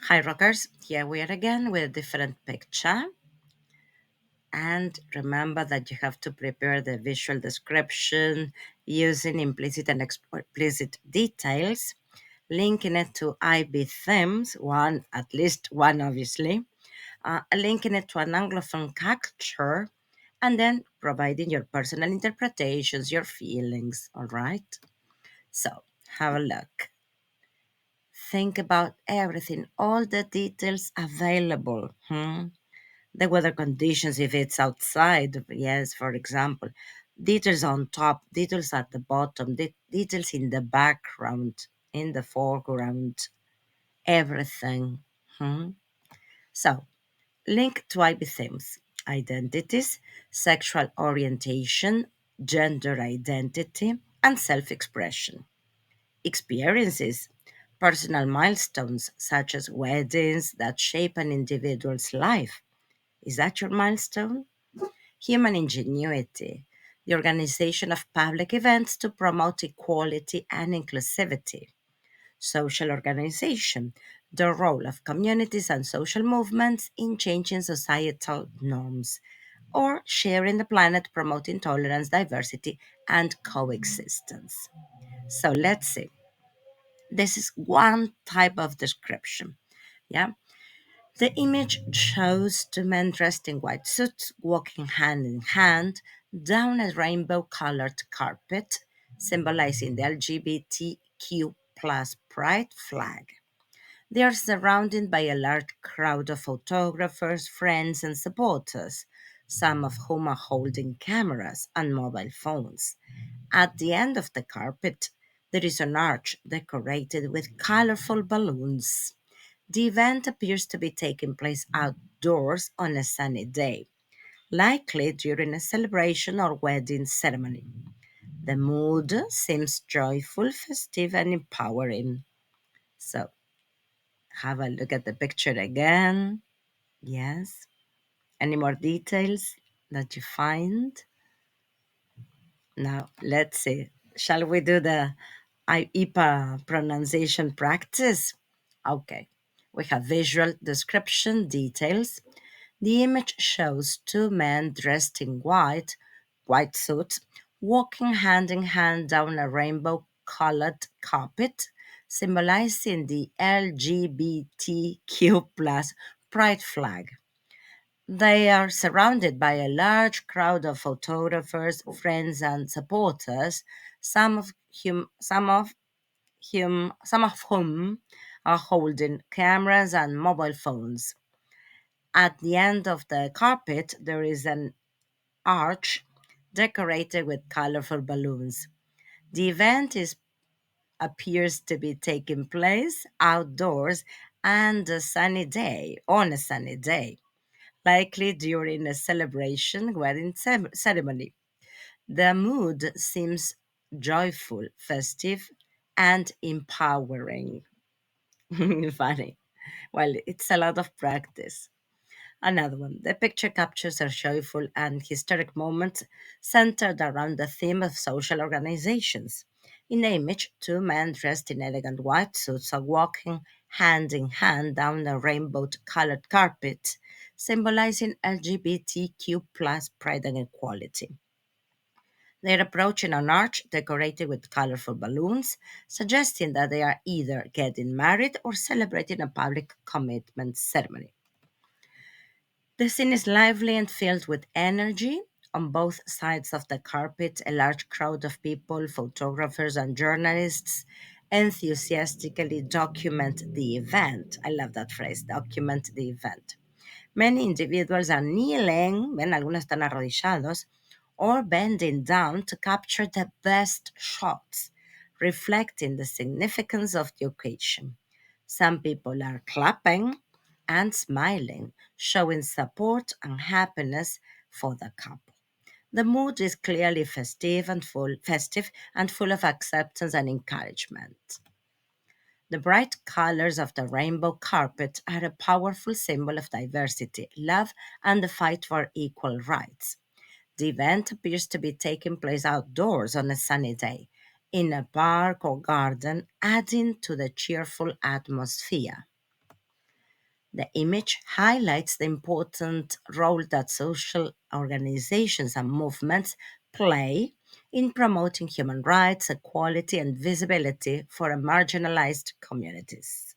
Hi, rockers. Here we are again with a different picture. And remember that you have to prepare the visual description using implicit and explicit details, linking it to IB themes, one, at least one, obviously, linking it to an Anglophone culture, and then providing your personal interpretations, your feelings, all right? So, have a look. Think about everything, all the details available. The weather conditions, if it's outside, yes, for example, details on top, details at the bottom, details in the background, in the foreground, everything. Hmm? So, link to IB themes: identities, sexual orientation, gender identity, and self expression. Experiences, personal milestones such as weddings that shape an individual's life. Is that your milestone? Human ingenuity, the organization of public events to promote equality and inclusivity. Social organization, the role of communities and social movements in changing societal norms. Or sharing the planet, promoting tolerance, diversity, and coexistence. So let's see. This is one type of description. Yeah. The image shows two men dressed in white suits walking hand in hand down a rainbow colored carpet, symbolizing the LGBTQ plus pride flag. They are surrounded by a large crowd of photographers, friends, and supporters, some of whom are holding cameras and mobile phones. At the end of the carpet, there is an arch decorated with colorful balloons. The event appears to be taking place outdoors on a sunny day, likely during a celebration or wedding ceremony. The mood seems joyful, festive, and empowering. So, have a look at the picture again. Yes. Any more details that you find? Now, let's see. Shall we do the IPA pronunciation practice? Okay. We have visual description details. The image shows two men dressed in white suits, walking hand in hand down a rainbow colored carpet, symbolizing the LGBTQ plus pride flag. They are surrounded by a large crowd of photographers, friends, and supporters, some of whom are holding cameras and mobile phones. At the end of the carpet, there is an arch decorated with colorful balloons. The event appears to be taking place outdoors and on a sunny day, likely during a celebration wedding ceremony. The mood seems joyful, festive, and empowering. Funny. Well, it's a lot of practice. Another one. The picture captures a joyful and historic moment centered around the theme of social organizations. In the image, two men dressed in elegant white suits are walking hand in hand down a rainbow colored carpet, symbolizing LGBTQ plus pride and equality. They're approaching an arch decorated with colorful balloons, suggesting that they are either getting married or celebrating a public commitment ceremony. The scene is lively and filled with energy. On both sides of the carpet, a large crowd of people, photographers, and journalists enthusiastically document the event. I love that phrase, document the event. Many individuals are kneeling, ven, algunos están arrodillados, or bending down to capture the best shots, reflecting the significance of the occasion. Some people are clapping and smiling, showing support and happiness for the couple. The mood is clearly festive and full of acceptance and encouragement. The bright colors of the rainbow carpet are a powerful symbol of diversity, love, and the fight for equal rights. The event appears to be taking place outdoors on a sunny day, in a park or garden, adding to the cheerful atmosphere. The image highlights the important role that social organizations and movements play in promoting human rights, equality, and visibility for marginalized communities.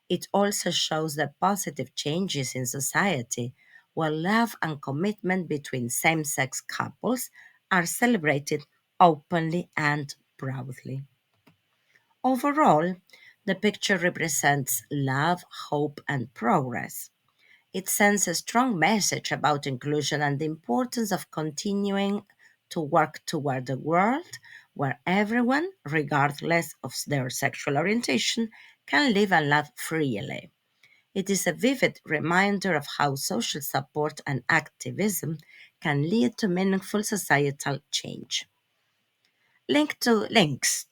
It also shows the positive changes in society where love and commitment between same sex couples are celebrated openly and proudly. Overall, the picture represents love, hope, and progress. It sends a strong message about inclusion and the importance of continuing to work toward a world where everyone, regardless of their sexual orientation, can live and love freely. It is a vivid reminder of how social support and activism can lead to meaningful societal change. Links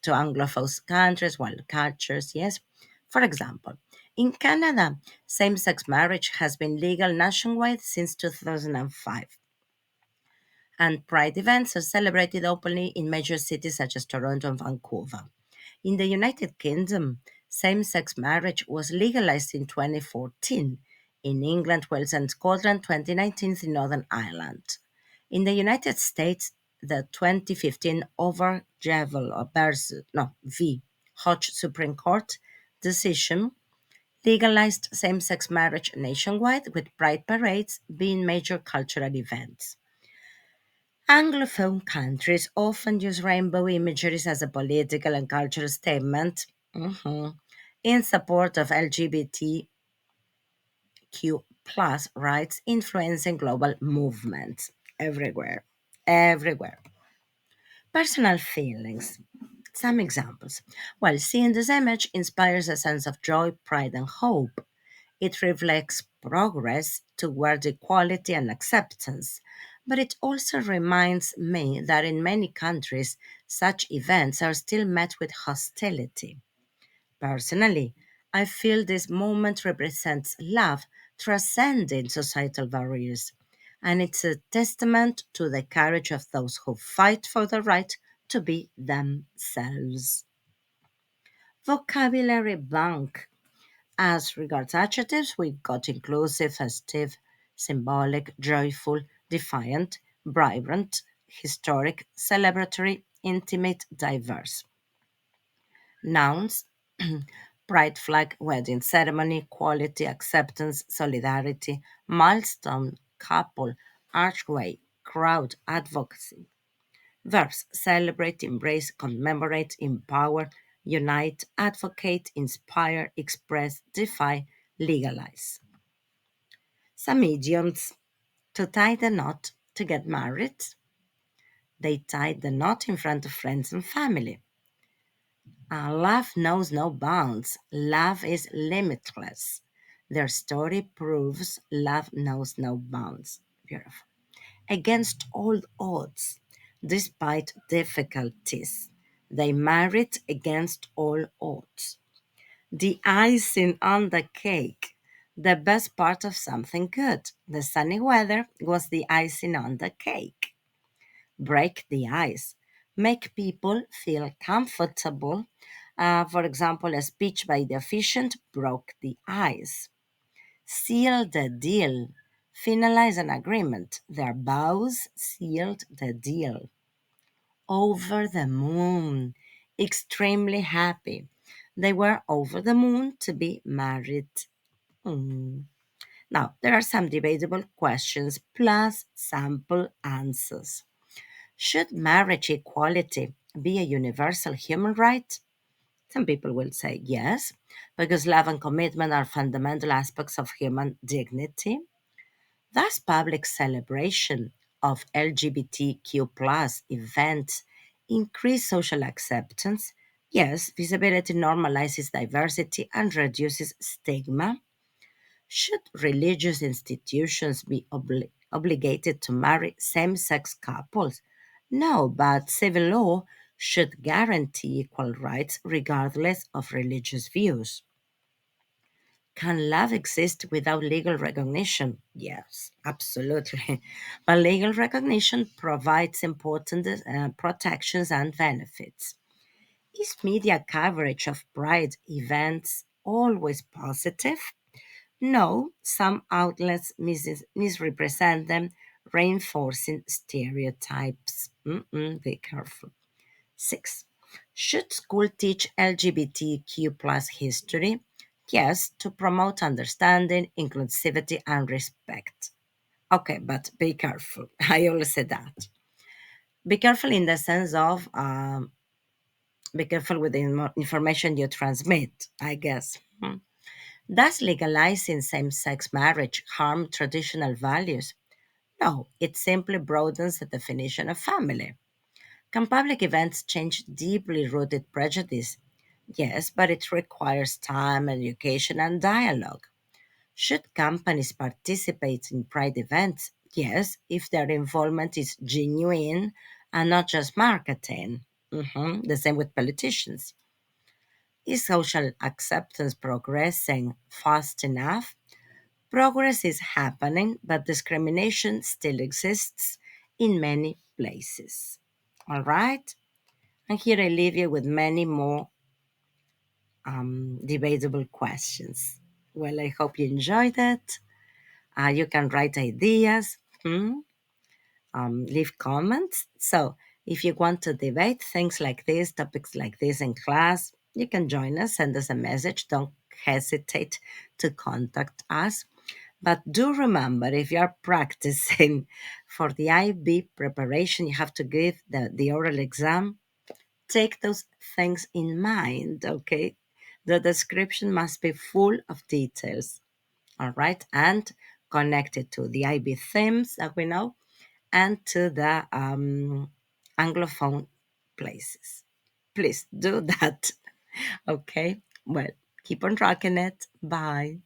to Anglophone countries, wild cultures, yes. For example, in Canada, same sex marriage has been legal nationwide since 2005, and pride events are celebrated openly in major cities such as Toronto and Vancouver. In the United Kingdom, same sex marriage was legalized in 2014. In England, Wales, and Scotland, 2019 in Northern Ireland. In the United States, the 2015 over Javel or v. Hodge Supreme Court decision legalized same sex marriage nationwide, with pride parades being major cultural events. Anglophone countries often use rainbow imageries as a political and cultural statement in support of LGBTQ plus rights, influencing global movements everywhere. Everywhere. Personal feelings. Some examples. Well, seeing this image inspires a sense of joy, pride, and hope. It reflects progress toward equality and acceptance, but it also reminds me that in many countries, such events are still met with hostility. Personally, I feel this moment represents love transcending societal barriers, and it's a testament to the courage of those who fight for the right to be themselves. Vocabulary bank. As regards adjectives, we got inclusive, festive, symbolic, joyful, defiant, vibrant, historic, celebratory, intimate, diverse. Nouns: pride flag, wedding ceremony, quality, acceptance, solidarity, milestone, couple, archway, crowd, advocacy. Verbs: celebrate, embrace, commemorate, empower, unite, advocate, inspire, express, defy, legalize. Some idioms: to tie the knot, to get married. They tied the knot in front of friends and family. Love knows no bounds. Love is limitless. Their story proves love knows no bounds. Beautiful. Against all odds, despite difficulties, they married against all odds. The icing on the cake, the best part of something good. The sunny weather was the icing on the cake. Break the ice, make people feel comfortable. For example, a speech by the officiant broke the ice. Seal the deal, finalize an agreement. Their vows sealed the deal. Over the moon, extremely happy. They were over the moon to be married. Mm. Now, there are some debatable questions plus sample answers. Should marriage equality be a universal human right? Some people will say yes, because love and commitment are fundamental aspects of human dignity. Thus, public celebration of LGBTQ plus events increase social acceptance. Yes, visibility normalizes diversity and reduces stigma. Should religious institutions be obligated to marry same sex couples? No, but civil law should guarantee equal rights regardless of religious views. Can love exist without legal recognition? Yes, absolutely. But legal recognition provides important protections and benefits. Is media coverage of pride events always positive? No, some outlets misrepresent them, reinforcing stereotypes. Be careful. 6. Should school teach LGBTQ plus history? Yes, to promote understanding, inclusivity, and respect. Okay, but be careful. I always say that. Be careful in the sense of be careful with the information you transmit, I guess. Does legalizing same sex marriage harm traditional values? No, it simply broadens the definition of family. Can public events change deeply rooted prejudice? Yes, but it requires time, education, and dialogue. Should companies participate in pride events? Yes, if their involvement is genuine and not just marketing. The same with politicians. Is social acceptance progressing fast enough? Progress is happening, but discrimination still exists in many places. All right? And here I leave you with many more debatable questions. Well, I hope you enjoyed it. You can write ideas, leave comments. So, if you want to debate things like this, topics like this in class, you can join us, send us a message. Don't hesitate to contact us. But do remember, if you are practicing for the IB preparation, you have to give the oral exam. Take those things in mind, okay? The description must be full of details, all right? And connected to the IB themes that we know and to the Anglophone places. Please do that, okay? Well, keep on rocking it. Bye.